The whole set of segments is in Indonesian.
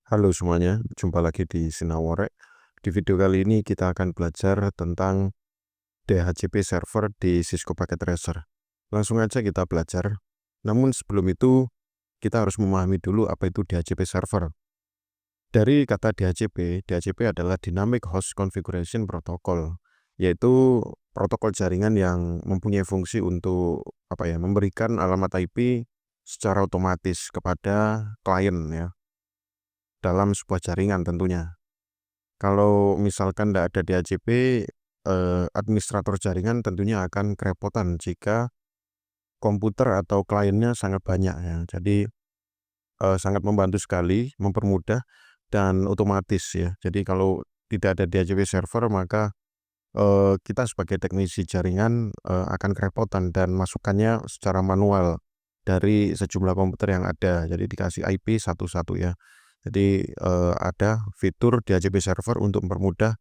Halo semuanya, jumpa lagi di Sinaworek. Di video kali ini kita akan belajar tentang DHCP server di Cisco Packet Tracer. Langsung aja kita belajar. Namun sebelum itu, kita harus memahami dulu apa itu DHCP server. Dari kata DHCP adalah Dynamic Host Configuration Protocol, yaitu protokol jaringan yang mempunyai fungsi untuk memberikan alamat IP secara otomatis kepada klien ya, dalam sebuah jaringan tentunya. Kalau misalkan tidak ada DHCP, administrator jaringan tentunya akan kerepotan jika komputer atau kliennya sangat banyak ya. Jadi sangat membantu sekali, mempermudah dan otomatis ya. Jadi kalau tidak ada DHCP server maka kita sebagai teknisi jaringan akan kerepotan dan masukannya secara manual dari sejumlah komputer yang ada. Jadi dikasih IP satu-satu ya. Jadi ada fitur DHCP server untuk mempermudah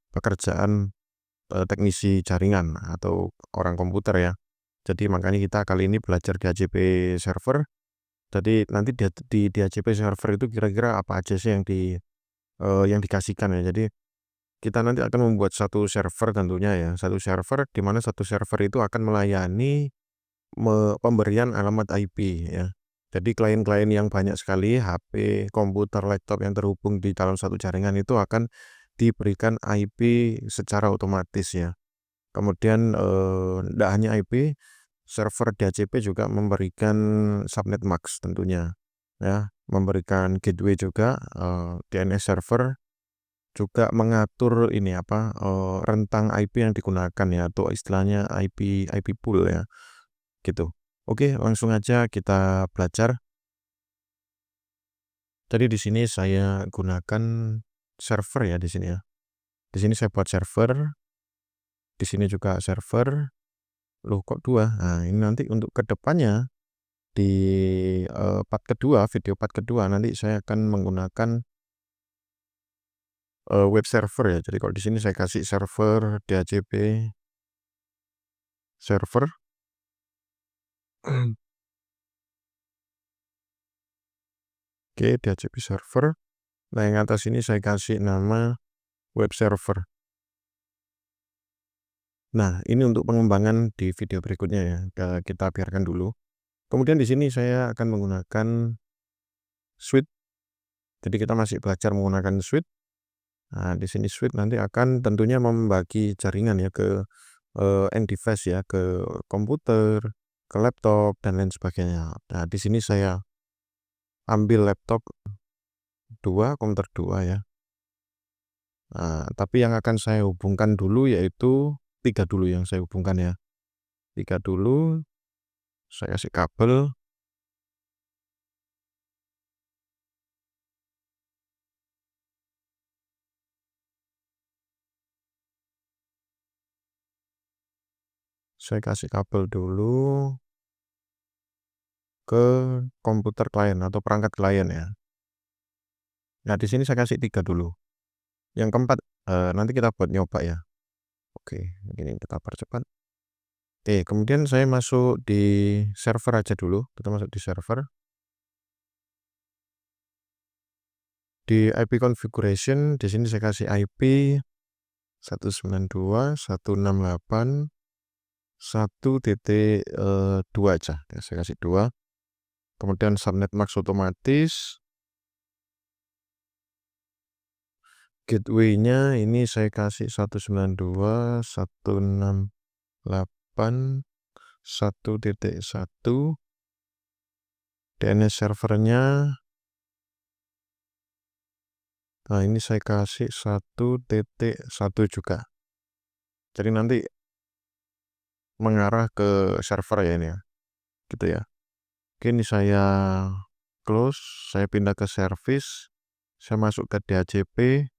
pekerjaan teknisi jaringan atau orang komputer ya. Jadi makanya kita kali ini belajar DHCP server. Jadi nanti di DHCP server itu kira-kira apa aja sih yang dikasihkan ya. Jadi kita nanti akan membuat satu server tentunya ya, satu server di mana satu server itu akan melayani pemberian alamat IP ya. Jadi klien-klien yang banyak sekali, HP, komputer, laptop yang terhubung di dalam satu jaringan itu akan diberikan IP secara otomatis ya. Kemudian tidak hanya IP, server DHCP juga memberikan subnet max tentunya ya, memberikan gateway juga. DNS server juga mengatur rentang IP yang digunakan ya, atau istilahnya IP pool ya, gitu. Oke, langsung aja kita belajar. Jadi di sini saya gunakan server ya di sini ya. Di sini saya buat server, di sini juga server. Loh kok dua? Nah, ini nanti untuk kedepannya di video part kedua nanti saya akan menggunakan web server ya. Jadi kalau di sini saya kasih server DHCP server. Oke, DHCP server. Nah, yang atas ini saya kasih nama web server. Nah, ini untuk pengembangan di video berikutnya ya. Kita biarkan dulu. Kemudian di sini saya akan menggunakan switch. Jadi kita masih belajar menggunakan switch. Nah, di sini switch nanti akan tentunya membagi jaringan ya ke end device ya, ke komputer, ke laptop dan lain sebagainya. Nah, di sini saya ambil laptop 2, komputer 2 ya. Nah, tapi yang akan saya hubungkan dulu yaitu 3 dulu yang saya hubungkan ya. 3 dulu, saya kasih kabel. Saya kasih kabel dulu ke komputer klien atau perangkat klien ya. Nah, di sini saya kasih 3 dulu. Yang keempat nanti kita buat nyoba ya. Oke, ini kita percepat. Oke, kemudian saya masuk di server aja dulu. Kita masuk di server. Di IP configuration, di sini saya kasih IP 192.168.1.2 aja. Ya, saya kasih 2. Kemudian subnet max otomatis. Gateway-nya ini saya kasih 192.168.1.1. DNS servernya, nah ini saya kasih 1.1 juga. Jadi nanti mengarah ke server ya ini ya, gitu ya. Oke, ini saya close, saya pindah ke service, saya masuk ke DHCP,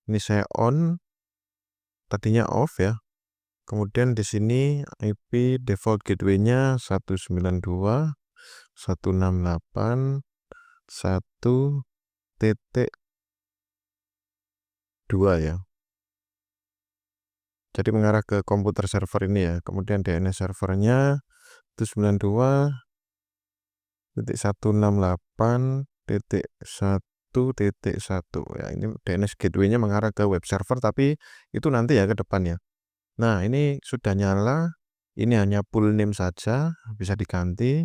ini saya on, tadinya off ya. Kemudian di sini IP default gateway-nya 192.168.1.2 ya. Jadi mengarah ke komputer server ini ya. Kemudian DNS servernya 192.168.1.2 1.1.1 ya, ini DNS gateway-nya mengarah ke web server, tapi itu nanti ya ke depannya. Nah, ini sudah nyala, ini hanya full name saja, bisa diganti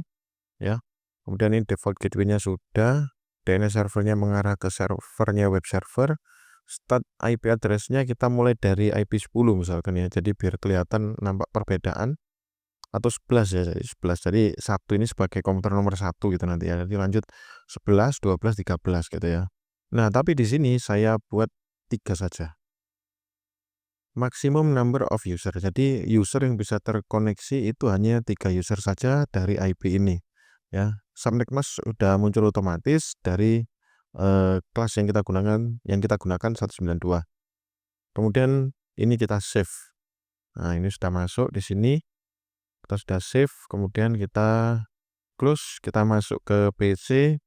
ya. Kemudian ini default gateway-nya sudah, DNS servernya mengarah ke servernya web server. Start IP address-nya kita mulai dari IP 10 misalkan ya, jadi biar kelihatan nampak perbedaan, atau 11 ya, jadi 11. Jadi 1 ini sebagai komputer nomor 1 gitu nanti ya. Nanti lanjut 11, 12, 13 gitu ya. Nah, tapi di sini saya buat 3 saja. Maximum number of user. Jadi user yang bisa terkoneksi itu hanya 3 user saja dari IP ini ya. Subnet mask sudah muncul otomatis dari kelas yang kita gunakan 192. Kemudian ini kita save. Nah, ini sudah masuk di sini. Kita sudah save, kemudian kita close, kita masuk ke PC.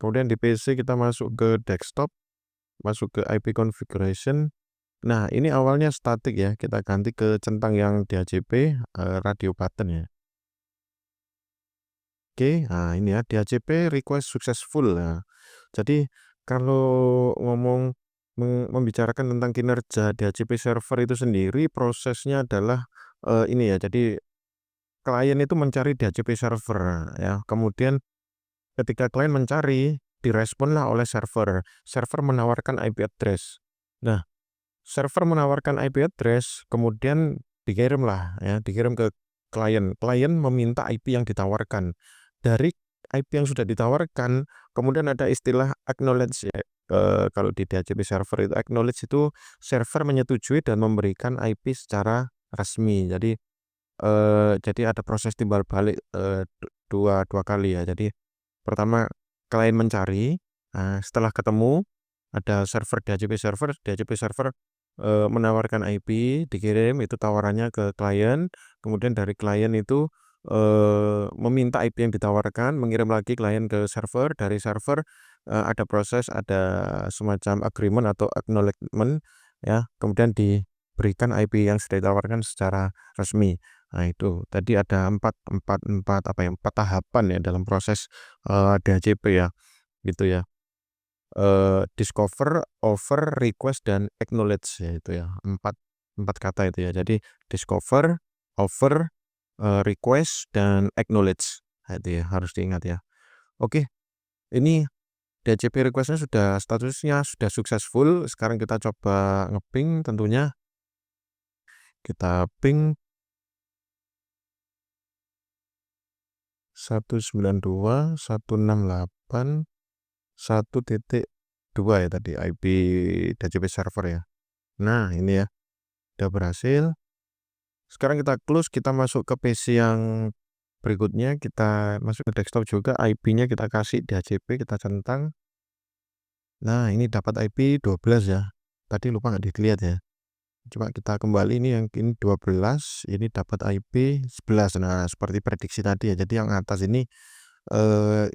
Kemudian di PC kita masuk ke desktop, masuk ke IP configuration. Nah, ini awalnya static ya, kita ganti ke centang yang DHCP radio button ya. Oke, nah ini ya DHCP request successful ya. Jadi kalau ngomong membicarakan tentang kinerja DHCP server itu sendiri, prosesnya adalah ini ya. Jadi klien itu mencari DHCP server ya. Kemudian ketika klien mencari, diresponlah oleh server. Server menawarkan IP address. Nah, server menawarkan IP address, kemudian dikirimlah ya, dikirim ke klien. Klien meminta IP yang ditawarkan. Dari IP yang sudah ditawarkan, kemudian ada istilah acknowledge ya. Kalau di DHCP server itu acknowledge itu server menyetujui dan memberikan IP secara resmi. Jadi ada proses timbal balik dua kali ya. Jadi pertama klien mencari, setelah ketemu ada server DHCP server menawarkan IP, dikirim itu tawarannya ke klien, kemudian dari klien itu meminta IP yang ditawarkan, mengirim lagi klien ke server, dari server ada proses, ada semacam agreement atau acknowledgement ya, kemudian diberikan IP yang sudah ditawarkan secara resmi. Nah, itu tadi ada empat tahapan ya dalam proses DHCP ya, gitu ya. Discover, offer, request, dan acknowledge ya, itu ya, empat kata itu ya. Jadi discover, offer, request, dan acknowledge. Nah, itu ya harus diingat ya. Oke, ini DHCP requestnya statusnya sudah successful. Sekarang kita coba ngeping tentunya. Kita ping 192.168.1.2 ya tadi IP DHCP server ya. Nah, ini ya udah berhasil. Sekarang kita close, kita masuk ke PC yang berikutnya, kita masuk ke desktop juga, IP-nya kita kasih DHCP, kita centang. Nah, ini dapat IP 12 ya. Tadi lupa nggak dilihat ya. Coba kita kembali, ini yang ini 12, ini dapat IP 11. Nah, seperti prediksi tadi ya. Jadi yang atas ini 11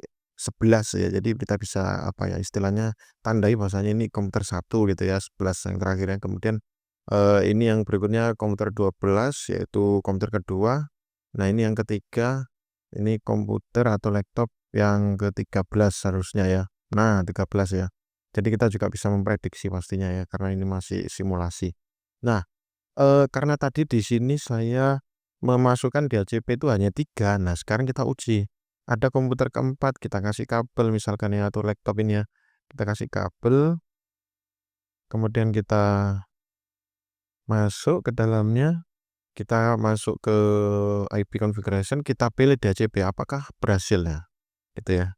ya. Jadi kita bisa apa ya istilahnya tandai bahwasanya ini komputer 1 gitu ya, 11 yang terakhirnya. Kemudian ini yang berikutnya komputer 12 yaitu komputer kedua. Nah, ini yang ketiga, ini komputer atau laptop yang ke-13 harusnya ya. Nah, 13 ya. Jadi kita juga bisa memprediksi pastinya ya karena ini masih simulasi. Nah, karena tadi di sini saya memasukkan DHCP itu hanya 3. Nah, sekarang kita uji. Ada komputer keempat, kita kasih kabel misalkan ya, atau laptop ini ya. Kita kasih kabel, kemudian kita masuk ke dalamnya, kita masuk ke IP configuration, kita pilih DHCP apakah berhasil ya, gitu ya.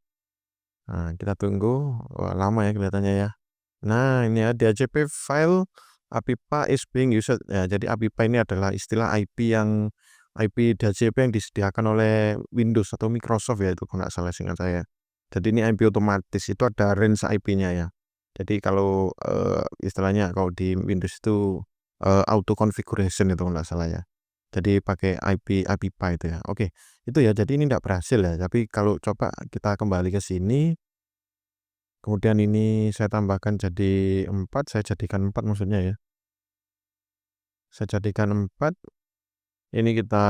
Nah, kita tunggu. Wah, lama ya kelihatannya ya. Nah, ini ya DHCP file APIPA is being used. Ya, jadi APIPA ini adalah istilah IP DHCP yang disediakan oleh Windows atau Microsoft ya, itu kalau nggak salah seingat saya. Jadi ini IP otomatis, itu ada range IP-nya ya. Jadi kalau istilahnya kalau di Windows itu auto configuration itu kalau nggak salah ya. Jadi pakai IP APIPA itu ya. Oke, itu ya. Jadi ini nggak berhasil ya. Tapi kalau coba kita kembali ke sini. Kemudian ini saya tambahkan jadi 4, saya jadikan 4 maksudnya ya. Saya jadikan 4, ini kita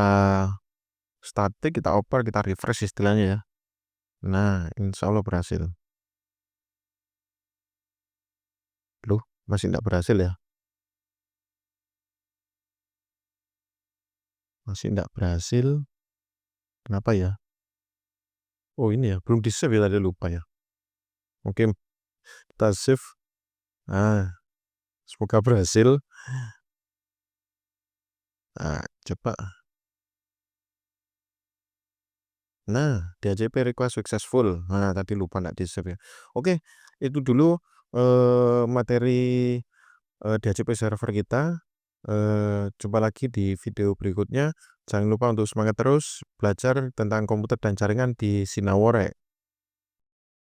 static, kita oper, kita refresh istilahnya ya. Nah, insya Allah berhasil. Masih tidak berhasil ya? Masih tidak berhasil. Kenapa ya? Oh ini ya, belum di-save ya tadi, lupa ya. Oke, kita save. Nah, semoga berhasil. Nah, coba. Nah, DHCP request successful. Nah, tadi lupa nggak di-save ya. Oke, itu dulu materi DHCP server kita. Jumpa lagi di video berikutnya. Jangan lupa untuk semangat terus belajar tentang komputer dan jaringan di Sinawore.